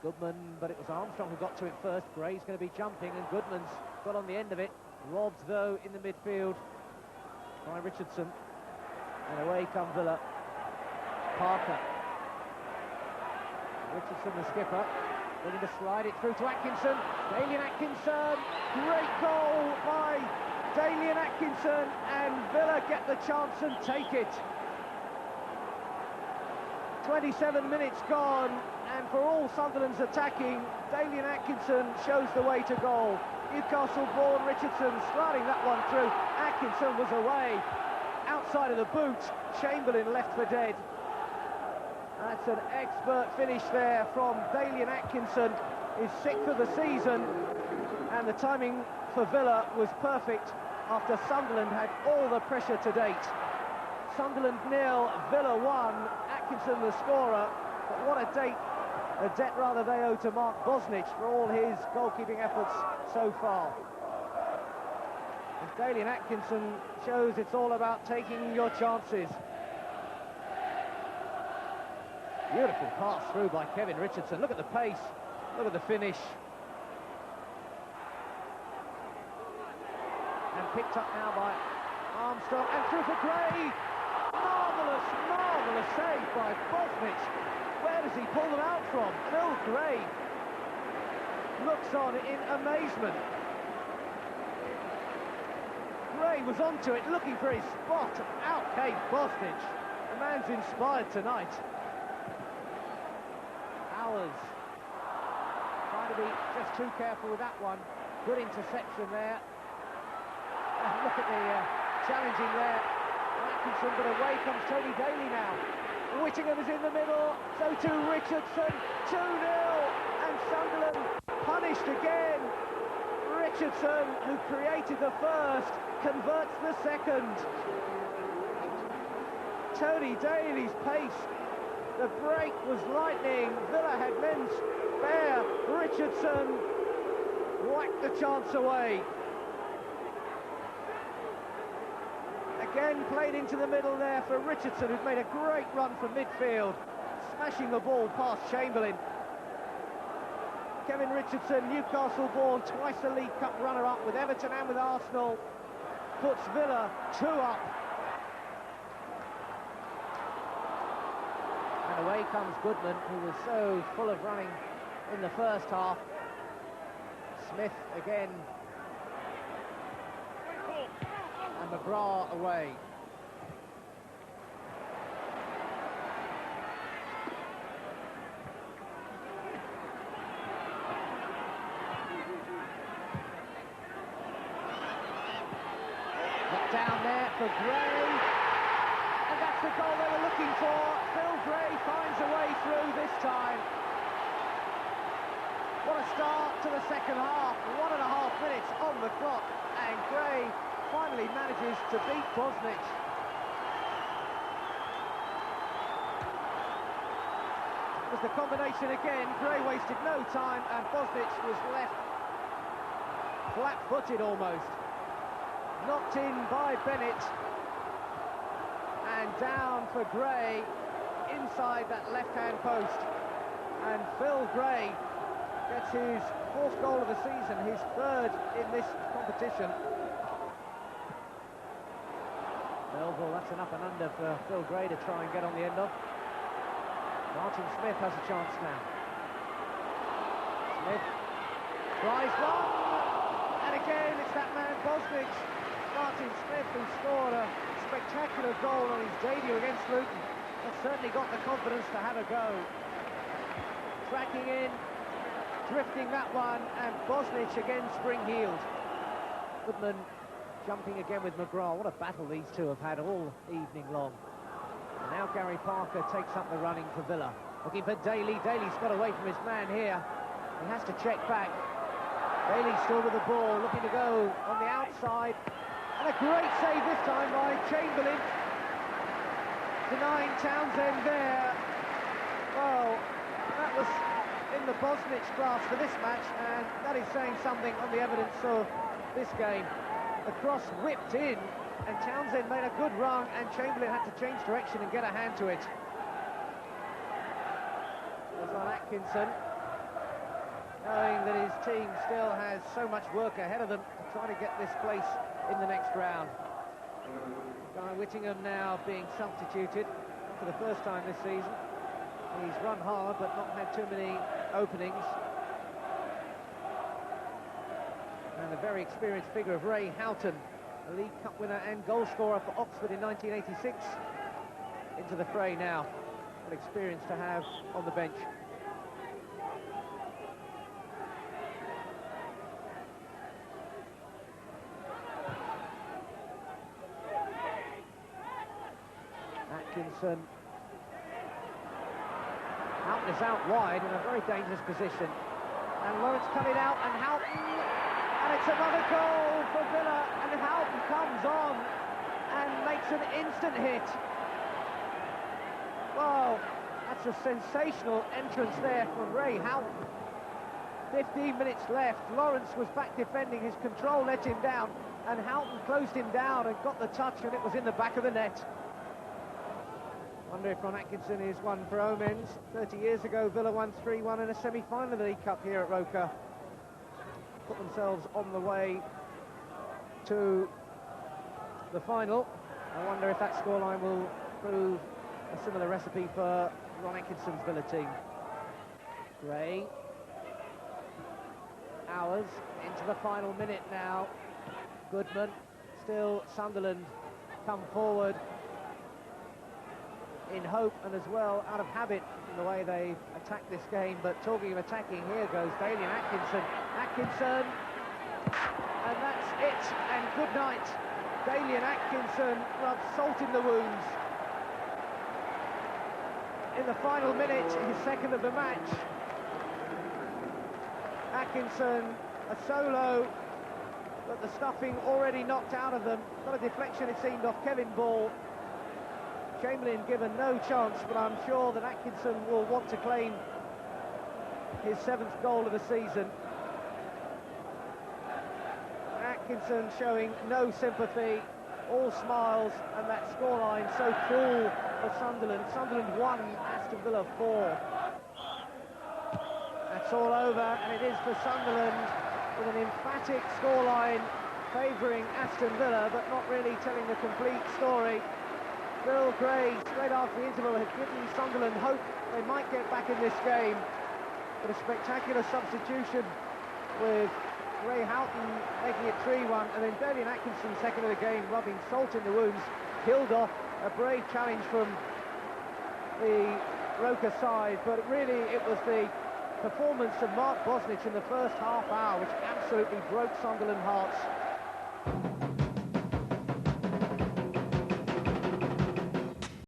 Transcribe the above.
Goodman, but it was Armstrong who got to it first. Gray's going to be jumping, and Goodman's got on the end of it. Robbed, though, in the midfield by Richardson. And away come Villa. Parker. Richardson, the skipper, looking to slide it through to Atkinson. Dalian Atkinson, great goal by Dalian Atkinson, and Villa get the chance and take it. 27 minutes gone, and for all Sunderland's attacking, Dalian Atkinson shows the way to goal. Newcastle-born Richardson sliding that one through. Atkinson was away, outside of the boot. Chamberlain left for dead. That's an expert finish there from Dalian Atkinson. His 6th of the season, and the timing for Villa was perfect after Sunderland had all the pressure to date. Sunderland 0, Villa 1, Atkinson the scorer, but what a debt rather they owe to Mark Bosnich for all his goalkeeping efforts so far. And Dalian Atkinson shows it's all about taking your chances. Beautiful pass through by Kevin Richardson. Look at the pace, look at the finish. And picked up now by Armstrong, and through for Gray. Marvellous, marvellous save by Bosnich. Where does he pull them out from? Phil Gray looks on in amazement. Gray was onto it, looking for his spot. Out came Bosnich. The man's inspired tonight. Hours trying to be just too careful with that one. Good interception there. And look at the challenging there. Atkinson, but away comes Tony Daly now. Whittingham is in the middle, so too Richardson. 2-0, and Sunderland punished again. Richardson, who created the first, converts the second. Tony Daly's pace. The break was lightning. Villa had men spare. Richardson whacked the chance away. Again played into the middle there for Richardson, who's made a great run from midfield, smashing the ball past Chamberlain. Kevin Richardson, Newcastle-born, twice a League Cup runner-up with Everton and with Arsenal, puts Villa 2 up. And away comes Goodman, who was so full of running in the first half. Smith again. And McGrath away. Got down there for Gray. And that's the goal they were looking for. Phil Gray finds a way through this time. What a start to the second half. 1.5 minutes on the clock. And Gray finally manages to beat Bosnich. It was the combination again. Gray wasted no time, and Bosnich was left flat-footed almost. Knocked in by Bennett, and down for Gray inside that left-hand post. And Phil Gray gets his 4th goal of the season, his 3rd in this competition. Melville, that's an up and under for Phil Gray to try and get on the end of. Martin Smith has a chance now. Smith tries one, and again it's that man Bosnich, Martin Smith, who scored a spectacular goal on his debut against Luton. Has certainly got the confidence to have a go. Tracking in, drifting that one, and Bosnich again spring-heeled. Goodman jumping again with McGrath. What a battle these two have had all evening long. And now Gary Parker takes up the running for Villa. Looking for Daly. Daly's got away from his man here. He has to check back. Daly still with the ball, looking to go on the outside. And a great save this time by Chamberlain. Denying Townsend there. Well, that was in the Bosnich class for this match, and that is saying something on the evidence of this game. The cross whipped in, and Townsend made a good run, and Chamberlain had to change direction and get a hand to it. It was on Atkinson. knowing that his team still has so much work ahead of them to try to get this place in the next round. Guy Whittingham now being substituted for the first time this season. He's run hard but not had too many openings. And the very experienced figure of Ray Houghton, a League Cup winner and goalscorer for Oxford in 1986, into the fray now. What experience to have on the bench. Atkinson. Houghton is out wide in a very dangerous position. And Lawrence coming out, and Houghton, and it's another goal for Villa, and Houghton comes on and makes an instant hit. Wow, that's a sensational entrance there from Ray Houghton. 15 minutes left, Lawrence was back defending, his control let him down, and Houghton closed him down and got the touch, and it was in the back of the net. Wonder if Ron Atkinson is one for omens. 30 years ago, Villa won 3-1 in a semi-final of the League Cup here at Coca. Put themselves on the way to the final. I wonder if that scoreline will prove a similar recipe for Ron Atkinson's Villa team. Gray. Hours into the final minute now. Goodman. Still Sunderland come forward in hope and as well out of habit in the way they attack this game. But talking of attacking, here goes Dalian Atkinson. Atkinson, and that's it, and good night. Dalian Atkinson rubs salt in the wounds. In the final minute, his second of the match. Atkinson, a solo, but the stuffing already knocked out of them. Got a deflection, it seemed, off Kevin Ball. Chamberlain given no chance, but I'm sure that Atkinson will want to claim his 7th goal of the season. Atkinson showing no sympathy, all smiles, and that scoreline so cruel for Sunderland. Sunderland 1, Aston Villa 4. That's all over, and it is for Sunderland with an emphatic scoreline favouring Aston Villa, but not really telling the complete story. Bill Gray, straight after the interval, had given Sunderland hope they might get back in this game. But a spectacular substitution with Ray Houghton making it 3-1, and then Dalian Atkinson, second of the game, rubbing salt in the wounds, killed off a brave challenge from the Roker side. But really, it was the performance of Mark Bosnich in the first half hour which absolutely broke Sunderland hearts.